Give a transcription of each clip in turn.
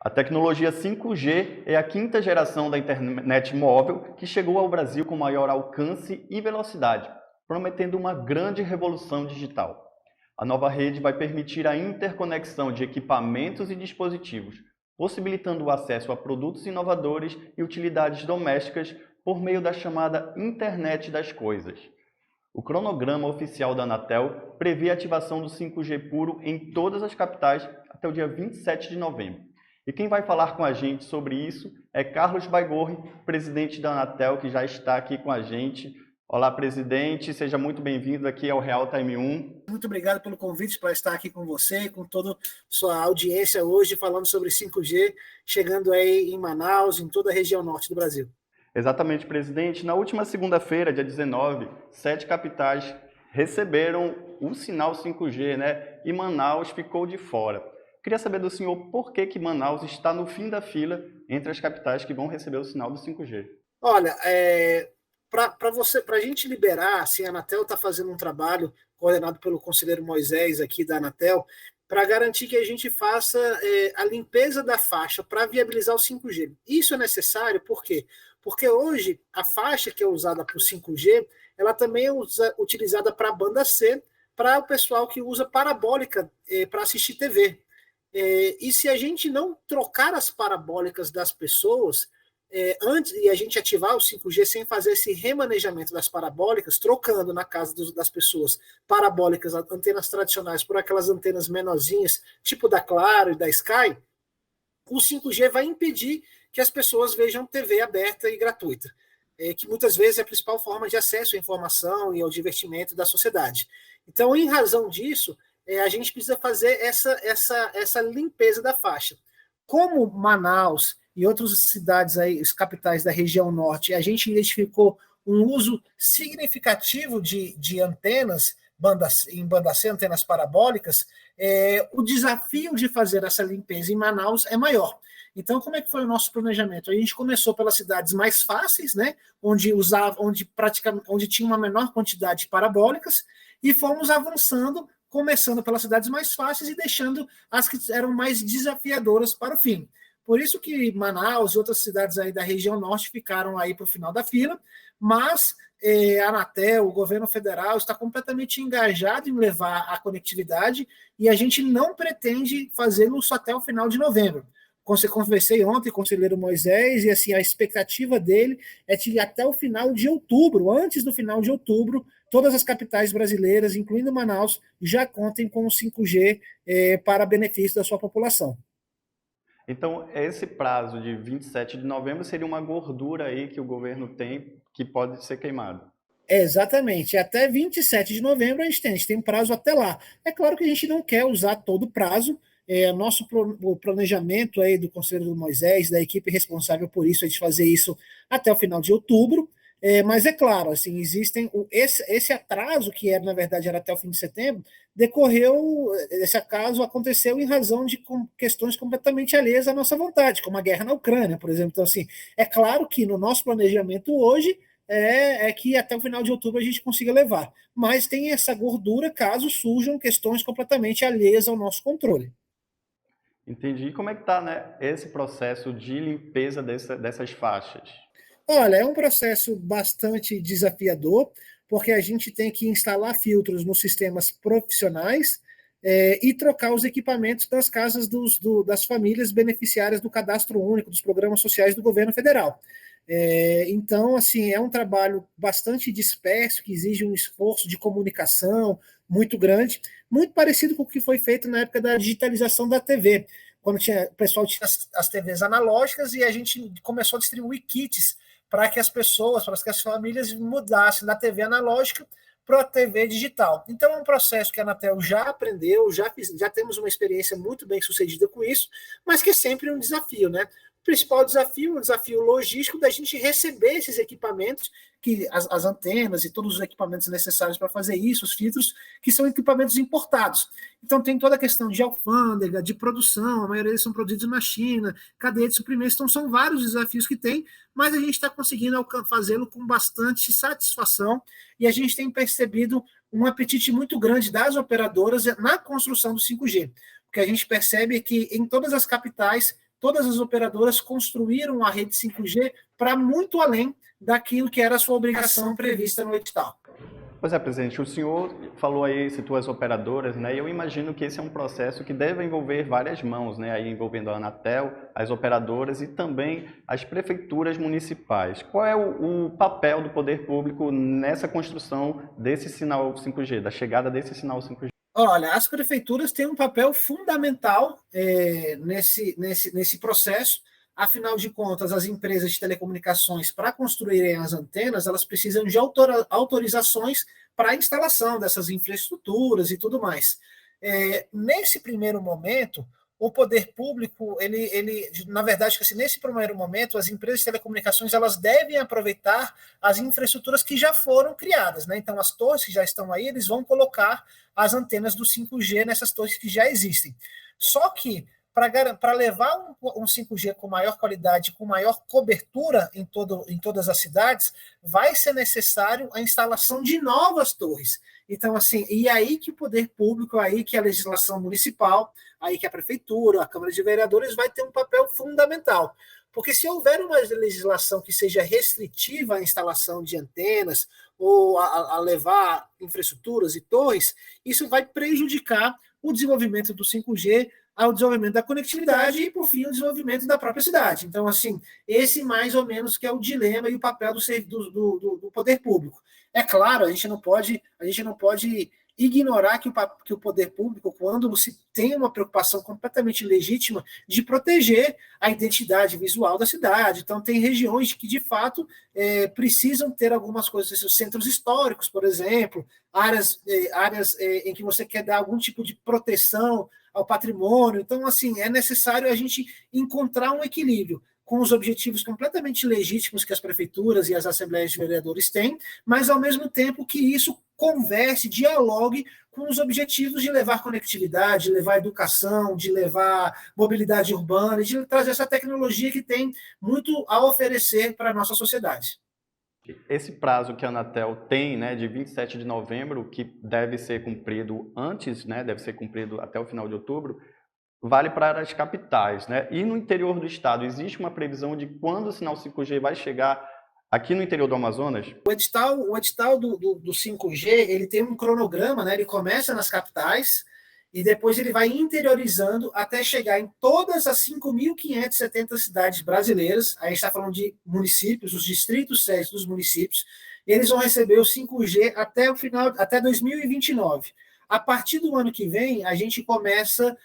A tecnologia 5G é a quinta geração da internet móvel que chegou ao Brasil com maior alcance e velocidade, prometendo uma grande revolução digital. A nova rede vai permitir a interconexão de equipamentos e dispositivos, possibilitando o acesso a produtos inovadores e utilidades domésticas por meio da chamada Internet das Coisas. O cronograma oficial da Anatel prevê a ativação do 5G puro em todas as capitais até o dia 27 de novembro. E quem vai falar com a gente sobre isso é Carlos Baigorre, presidente da Anatel, que já está aqui com a gente. Olá, presidente, seja muito bem-vindo aqui ao Real Time 1. Muito obrigado pelo convite para estar aqui com você e com toda a sua audiência hoje, falando sobre 5G, chegando aí em Manaus, em toda a região norte do Brasil. Exatamente, presidente. Na última segunda-feira, dia 19, 7 capitais receberam o sinal 5G, né? E Manaus ficou de fora. Queria saber do senhor por que Manaus está no fim da fila entre as capitais que vão receber o sinal do 5G. Olha, para a gente liberar, assim, a Anatel está fazendo um trabalho coordenado pelo conselheiro Moisés aqui da Anatel, para garantir que a gente faça a limpeza da faixa para viabilizar o 5G. Isso é necessário por quê? Porque hoje a faixa que é usada para o 5G, ela também é utilizada para a banda C, para o pessoal que usa parabólica para assistir TV. E se a gente não trocar as parabólicas das pessoas, antes e a gente ativar o 5G sem fazer esse remanejamento das parabólicas, trocando na casa das pessoas parabólicas, antenas tradicionais, por aquelas antenas menorzinhas, tipo da Claro e da Sky, o 5G vai impedir que as pessoas vejam TV aberta e gratuita, que muitas vezes é a principal forma de acesso à informação e ao divertimento da sociedade. Então, em razão disso, a gente precisa fazer essa limpeza da faixa. Como Manaus e outras cidades, aí, as capitais da região norte, a gente identificou um uso significativo de antenas em banda C, antenas parabólicas, o desafio de fazer essa limpeza em Manaus é maior. Então, como é que foi o nosso planejamento? A gente começou pelas cidades mais fáceis, né, onde tinha uma menor quantidade de parabólicas, e fomos avançando, começando pelas cidades mais fáceis e deixando as que eram mais desafiadoras para o fim. Por isso que Manaus e outras cidades aí da região norte ficaram aí para o final da fila, mas a Anatel, o governo federal, está completamente engajado em levar a conectividade e a gente não pretende fazê-lo só até o final de novembro. Conversei ontem com o conselheiro Moisés e assim, a expectativa dele é de até o final de outubro, antes do final de outubro, todas as capitais brasileiras, incluindo Manaus, já contem com o 5G para benefício da sua população. Então, esse prazo de 27 de novembro seria uma gordura aí que o governo tem que pode ser queimado. Exatamente. Até 27 de novembro a gente tem prazo até lá. É claro que a gente não quer usar todo o prazo. O planejamento aí do Conselho do Moisés, da equipe responsável por isso, é de fazer isso até o final de outubro. Mas é claro, assim, esse atraso, que na verdade era até o fim de setembro, esse acaso aconteceu em razão de questões completamente alheias à nossa vontade, como a guerra na Ucrânia, por exemplo. Então, assim, é claro que no nosso planejamento hoje é que até o final de outubro a gente consiga levar, mas tem essa gordura caso surjam questões completamente alheias ao nosso controle. Entendi. E como é que está, né, esse processo de limpeza dessas faixas? Olha, é um processo bastante desafiador, porque a gente tem que instalar filtros nos sistemas profissionais e trocar os equipamentos das casas das famílias beneficiárias do Cadastro Único, dos programas sociais do governo federal. Então, assim, é um trabalho bastante disperso, que exige um esforço de comunicação muito grande, muito parecido com o que foi feito na época da digitalização da TV, quando o pessoal tinha as TVs analógicas e a gente começou a distribuir kits para que as pessoas, para que as famílias mudassem da TV analógica para a TV digital. Então é um processo que a Anatel já aprendeu, já temos uma experiência muito bem sucedida com isso, mas que é sempre um desafio, né? O principal desafio é um desafio logístico da gente receber esses equipamentos, as antenas e todos os equipamentos necessários para fazer isso, os filtros, que são equipamentos importados. Então tem toda a questão de alfândega, de produção, a maioria deles são produzidos na China, cadeia de suprimentos, então são vários desafios que tem, mas a gente está conseguindo fazê-lo com bastante satisfação e a gente tem percebido um apetite muito grande das operadoras na construção do 5G. O que a gente percebe é que em todas as capitais todas as operadoras construíram a rede 5G para muito além daquilo que era a sua obrigação prevista no edital. Pois é, presidente, o senhor falou aí, citou as operadoras, né? E eu imagino que esse é um processo que deve envolver várias mãos, né? Aí envolvendo a Anatel, as operadoras e também as prefeituras municipais. Qual é o papel do poder público nessa construção desse sinal 5G, da chegada desse sinal 5G? Olha, as prefeituras têm um papel fundamental nesse processo. Afinal de contas, as empresas de telecomunicações, para construírem as antenas, elas precisam de autorizações para a instalação dessas infraestruturas e tudo mais. Nesse primeiro momento, o poder público, na verdade, assim, nesse primeiro momento, as empresas de telecomunicações elas devem aproveitar as infraestruturas que já foram criadas, né? Então, as torres que já estão aí, eles vão colocar as antenas do 5G nessas torres que já existem. Só que para levar um 5G com maior qualidade, com maior cobertura em todas as cidades, vai ser necessário a instalação de novas torres. Então, assim, e aí que o poder público, aí que a legislação municipal, aí que a prefeitura, a Câmara de Vereadores vai ter um papel fundamental. Porque se houver uma legislação que seja restritiva à instalação de antenas ou a levar infraestruturas e torres, isso vai prejudicar o desenvolvimento do 5G, ao desenvolvimento da conectividade e, por fim, o desenvolvimento da própria cidade. Então, assim, esse mais ou menos que é o dilema e o papel do poder público. É claro, a gente não pode ignorar que o poder público, quando se tem uma preocupação completamente legítima de proteger a identidade visual da cidade. Então, tem regiões que, de fato, precisam ter algumas coisas, centros históricos, por exemplo, áreas em que você quer dar algum tipo de proteção ao patrimônio. Então, assim, é necessário a gente encontrar um equilíbrio com os objetivos completamente legítimos que as prefeituras e as assembleias de vereadores têm, mas, ao mesmo tempo, que isso converse, dialogue com os objetivos de levar conectividade, de levar educação, de levar mobilidade urbana, de trazer essa tecnologia que tem muito a oferecer para a nossa sociedade. Esse prazo que a Anatel tem, né, de 27 de novembro, que deve ser cumprido antes, né, deve ser cumprido até o final de outubro, vale para as capitais, né? E no interior do estado, existe uma previsão de quando o sinal 5G vai chegar aqui no interior do Amazonas? O edital do 5G, ele tem um cronograma, né? Ele começa nas capitais e depois ele vai interiorizando até chegar em todas as 5.570 cidades brasileiras. Aí a gente está falando de municípios, os distritos sede dos municípios. Eles vão receber o 5G até 2029. A partir do ano que vem, a gente começa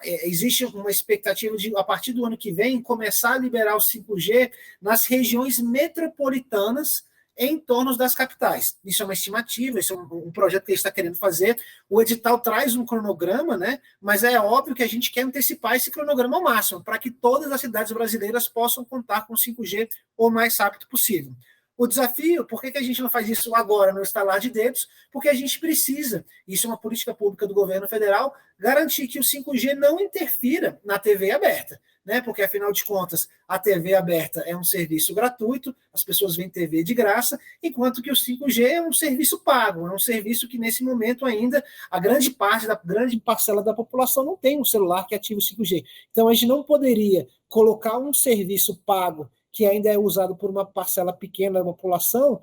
existe uma expectativa de, a partir do ano que vem, começar a liberar o 5G nas regiões metropolitanas em torno das capitais. Isso é uma estimativa, isso é um projeto que a gente está querendo fazer. O edital traz um cronograma, né? Mas é óbvio que a gente quer antecipar esse cronograma ao máximo, para que todas as cidades brasileiras possam contar com 5G o mais rápido possível. O desafio, por que a gente não faz isso agora, no estalar de dedos? Porque a gente precisa, isso é uma política pública do governo federal, garantir que o 5G não interfira na TV aberta, né? Porque, afinal de contas, a TV aberta é um serviço gratuito, as pessoas veem TV de graça, enquanto que o 5G é um serviço pago, é um serviço que, nesse momento, ainda, a grande parcela da população não tem um celular que ative o 5G. Então, a gente não poderia colocar um serviço pago que ainda é usado por uma parcela pequena da população,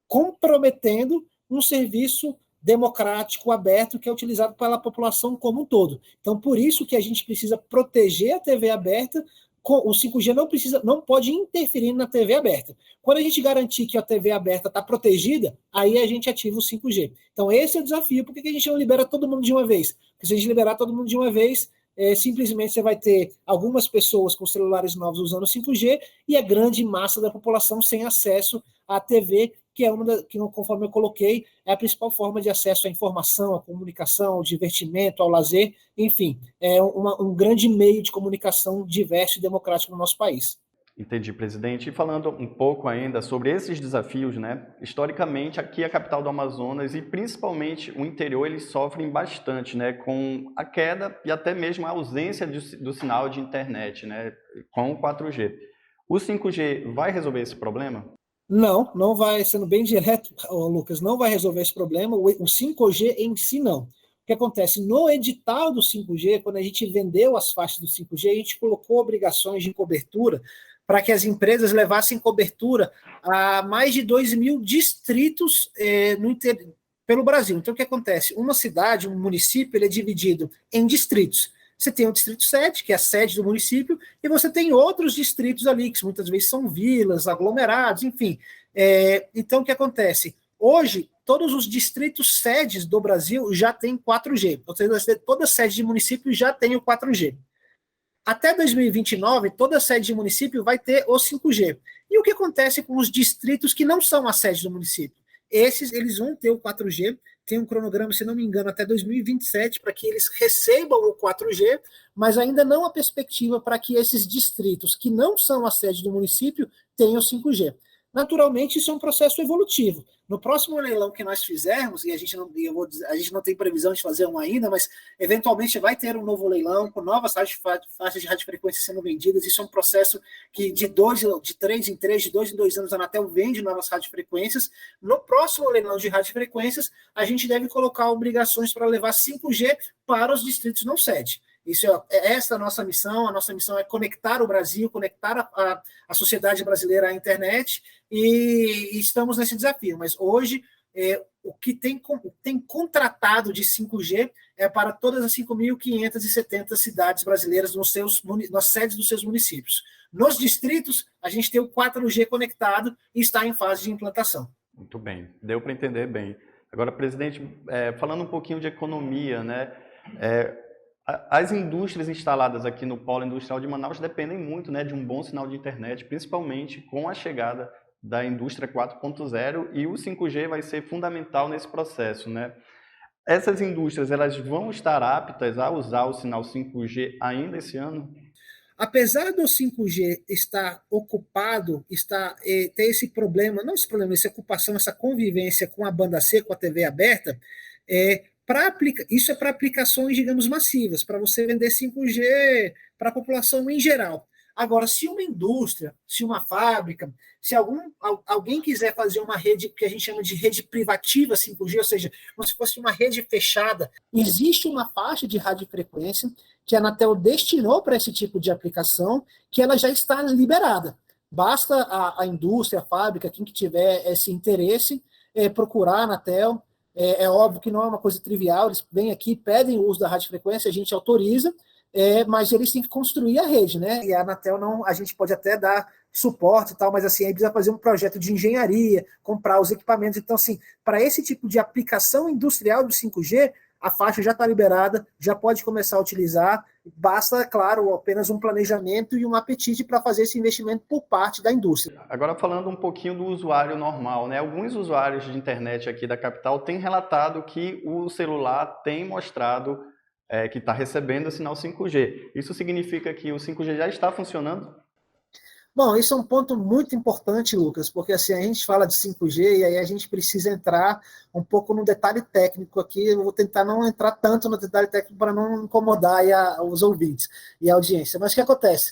comprometendo um serviço democrático, aberto, que é utilizado pela população como um todo. Então, por isso que a gente precisa proteger a TV aberta, o 5G não pode interferir na TV aberta. Quando a gente garantir que a TV aberta está protegida, aí a gente ativa o 5G. Então, esse é o desafio. Por que a gente não libera todo mundo de uma vez? Porque se a gente liberar todo mundo de uma vez, simplesmente você vai ter algumas pessoas com celulares novos usando 5G e a grande massa da população sem acesso à TV, que é que, conforme eu coloquei, é a principal forma de acesso à informação, à comunicação, ao divertimento, ao lazer, enfim, é um grande meio de comunicação diverso e democrático no nosso país. Entendi, presidente. E falando um pouco ainda sobre esses desafios, né? Historicamente, aqui a capital do Amazonas e principalmente o interior, eles sofrem bastante, né? Com a queda e até mesmo a ausência do sinal de internet, né? Com o 4G. O 5G vai resolver esse problema? Não vai, sendo bem direto, Lucas, não vai resolver esse problema. O 5G em si, não. O que acontece? No edital do 5G, quando a gente vendeu as faixas do 5G, a gente colocou obrigações de cobertura para que as empresas levassem cobertura a mais de 2.000 distritos pelo Brasil. Então, o que acontece? Uma cidade, um município, ele é dividido em distritos. Você tem o distrito 7, que é a sede do município, e você tem outros distritos ali, que muitas vezes são vilas, aglomerados, enfim. Então, o que acontece? Hoje, todos os distritos sedes do Brasil já têm 4G. Ou seja, toda sede de município já tem o 4G. Até 2029, toda sede de município vai ter o 5G. E o que acontece com os distritos que não são a sede do município? Esses, eles vão ter o 4G, tem um cronograma, se não me engano, até 2027, para que eles recebam o 4G, mas ainda não há perspectiva para que esses distritos que não são a sede do município tenham o 5G. Naturalmente, isso é um processo evolutivo. No próximo leilão que nós fizermos, e a gente não tem previsão de fazer um ainda, mas eventualmente vai ter um novo leilão com novas faixas de radiofrequência sendo vendidas. Isso é um processo que de 3 em 3, de 2 em 2 anos, a Anatel vende novas radiofrequências. No próximo leilão de radiofrequências, a gente deve colocar obrigações para levar 5G para os distritos não sede. Essa é a nossa missão é conectar o Brasil, conectar a sociedade brasileira à internet, e estamos nesse desafio. Mas hoje, o que tem contratado de 5G é para todas as 5.570 cidades brasileiras nas sedes dos seus municípios. Nos distritos, a gente tem o 4G conectado e está em fase de implantação. Muito bem, deu para entender bem. Agora, presidente, falando um pouquinho de economia, né? As indústrias instaladas aqui no Polo Industrial de Manaus dependem muito, né, de um bom sinal de internet, principalmente com a chegada da indústria 4.0, e o 5G vai ser fundamental nesse processo, né? Essas indústrias, elas vão estar aptas a usar o sinal 5G ainda esse ano? Apesar do 5G estar ocupado, ter esse problema, não esse problema, essa ocupação, essa convivência com a banda C, com a TV aberta, isso é para aplicações, digamos, massivas, para você vender 5G para a população em geral. Agora, se uma indústria, se uma fábrica, se alguém quiser fazer uma rede que a gente chama de rede privativa 5G, ou seja, como se fosse uma rede fechada, existe uma faixa de radiofrequência que a Anatel destinou para esse tipo de aplicação, que ela já está liberada. Basta a indústria, a fábrica, quem que tiver esse interesse, procurar a Anatel. É óbvio que não é uma coisa trivial, eles vêm aqui, pedem o uso da radiofrequência, a gente autoriza, mas eles têm que construir a rede, né? E a Anatel não, a gente pode até dar suporte e tal, mas assim, aí precisa fazer um projeto de engenharia, comprar os equipamentos. Então, assim, para esse tipo de aplicação industrial do 5G, a faixa já está liberada, já pode começar a utilizar, basta, claro, apenas um planejamento e um apetite para fazer esse investimento por parte da indústria. Agora, falando um pouquinho do usuário normal, né? Alguns usuários de internet aqui da capital têm relatado que o celular tem mostrado que está recebendo o sinal 5G. Isso significa que o 5G já está funcionando? Bom, isso é um ponto muito importante, Lucas, porque assim, a gente fala de 5G e aí a gente precisa entrar um pouco no detalhe técnico aqui. Eu vou tentar não entrar tanto no detalhe técnico para não incomodar os ouvintes e a audiência. Mas o que acontece?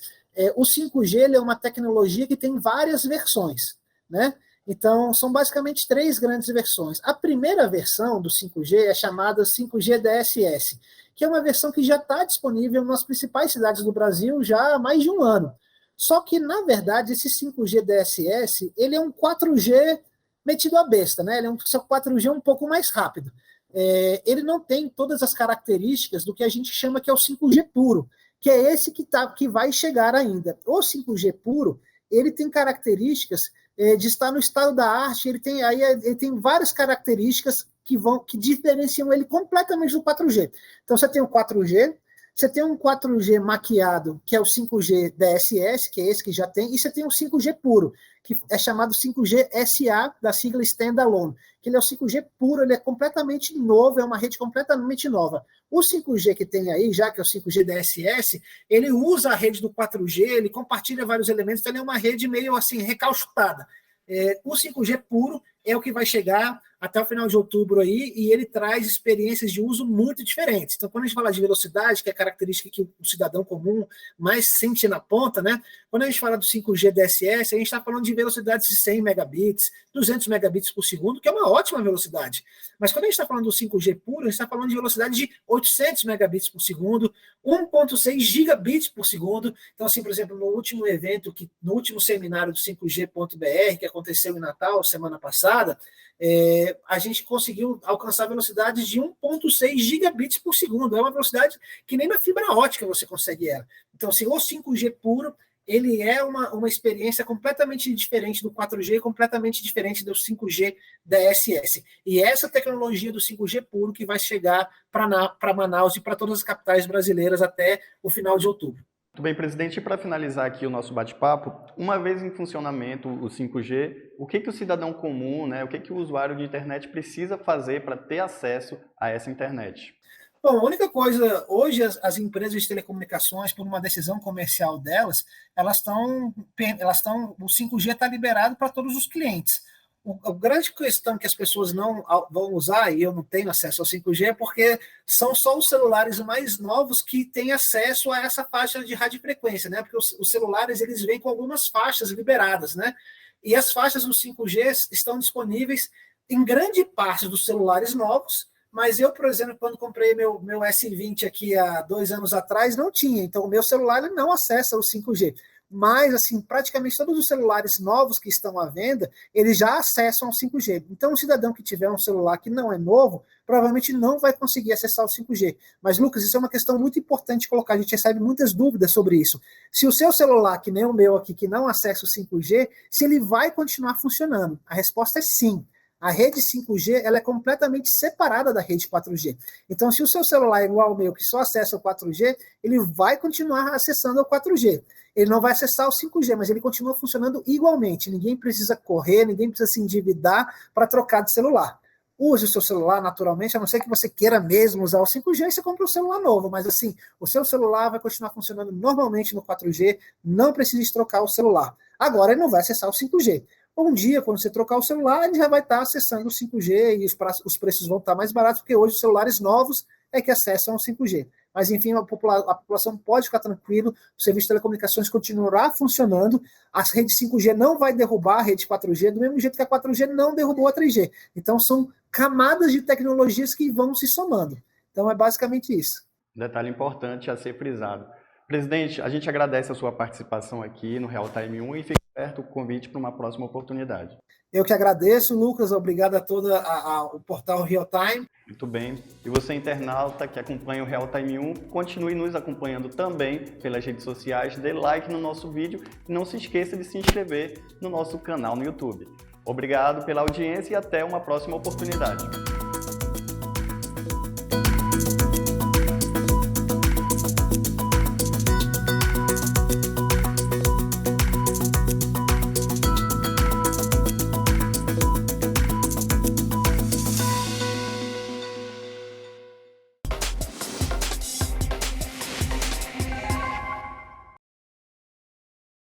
O 5G ele é uma tecnologia que tem várias versões, né? Então, são basicamente 3 grandes versões. A primeira versão do 5G é chamada 5G DSS, que é uma versão que já está disponível nas principais cidades do Brasil já há mais de um ano. Só que, na verdade, esse 5G DSS, ele é um 4G metido a besta, né? Ele é um 4G um pouco mais rápido. Ele não tem todas as características do que a gente chama que é o 5G puro, que é esse que vai chegar ainda. O 5G puro, ele tem características de estar no estado da arte, ele tem várias características que diferenciam ele completamente do 4G. Então, você tem o 4G, você tem um 4G maquiado, que é o 5G DSS, que é esse que já tem, e você tem o 5G puro, que é chamado 5G SA, da sigla Standalone, que ele é o 5G puro, ele é completamente novo, é uma rede completamente nova. O 5G que tem aí, já que é o 5G DSS, ele usa a rede do 4G, ele compartilha vários elementos, então ele é uma rede meio assim, recalchutada. O 5G puro é o que vai chegar até o final de outubro aí, e ele traz experiências de uso muito diferentes. Então, quando a gente fala de velocidade, que é a característica que o cidadão comum mais sente na ponta, né? Quando a gente fala do 5G DSS, a gente está falando de velocidades de 100 megabits, 200 megabits por segundo, que é uma ótima velocidade. Mas quando a gente está falando do 5G puro, a gente está falando de velocidade de 800 megabits por segundo, 1.6 gigabits por segundo. Então, assim, por exemplo, no último evento, no último seminário do 5G.br, que aconteceu em Natal, semana passada, a gente conseguiu alcançar velocidades de 1.6 gigabits por segundo. É uma velocidade que nem na fibra ótica você consegue ela. Então, assim, o 5G puro, ele é uma experiência completamente diferente do 4G, completamente diferente do 5G DSS. E essa tecnologia do 5G puro que vai chegar para Manaus e para todas as capitais brasileiras até o final de outubro. Muito bem, presidente. E para finalizar aqui o nosso bate-papo, uma vez em funcionamento o 5G, o que o cidadão comum, né, o que o usuário de internet precisa fazer para ter acesso a essa internet? Bom, a única coisa, hoje as empresas de telecomunicações, por uma decisão comercial delas, o 5G está liberado para todos os clientes. A grande questão que as pessoas não vão usar, e eu não tenho acesso ao 5G, é porque são só os celulares mais novos que têm acesso a essa faixa de radiofrequência, né? Porque os celulares, eles vêm com algumas faixas liberadas, né? E as faixas do 5G estão disponíveis em grande parte dos celulares novos, mas eu, por exemplo, quando comprei meu S20 aqui há 2 anos atrás, não tinha. Então, o meu celular ele não acessa o 5G. Mas, assim, praticamente todos os celulares novos que estão à venda, eles já acessam o 5G. Então, o cidadão que tiver um celular que não é novo, provavelmente não vai conseguir acessar o 5G. Mas, Lucas, isso é uma questão muito importante de colocar. A gente recebe muitas dúvidas sobre isso. Se o seu celular, que nem o meu aqui, que não acessa o 5G, se ele vai continuar funcionando? A resposta é sim. A rede 5G ela é completamente separada da rede 4G. Então, se o seu celular é igual ao meu, que só acessa o 4G, ele vai continuar acessando o 4G. Ele não vai acessar o 5G, mas ele continua funcionando igualmente. Ninguém precisa correr, ninguém precisa se endividar para trocar de celular. Use o seu celular naturalmente, a não ser que você queira mesmo usar o 5G, e você compra um celular novo. Mas assim, o seu celular vai continuar funcionando normalmente no 4G, não precisa trocar o celular. Agora ele não vai acessar o 5G. Um dia, quando você trocar o celular, ele já vai estar acessando o 5G e os preços vão estar mais baratos, porque hoje os celulares novos é que acessam o 5G. Mas, enfim, a população pode ficar tranquilo, o serviço de telecomunicações continuará funcionando, a rede 5G não vai derrubar a rede 4G, do mesmo jeito que a 4G não derrubou a 3G. Então, são camadas de tecnologias que vão se somando. Então, é basicamente isso. Detalhe importante a ser frisado. Presidente, a gente agradece a sua participação aqui no Real Time 1 e fica aberto o convite para uma próxima oportunidade. Eu que agradeço, Lucas, obrigado a todo o portal Real Time. Muito bem. E você, internauta que acompanha o Real Time 1, continue nos acompanhando também pelas redes sociais, dê like no nosso vídeo e não se esqueça de se inscrever no nosso canal no YouTube. Obrigado pela audiência e até uma próxima oportunidade.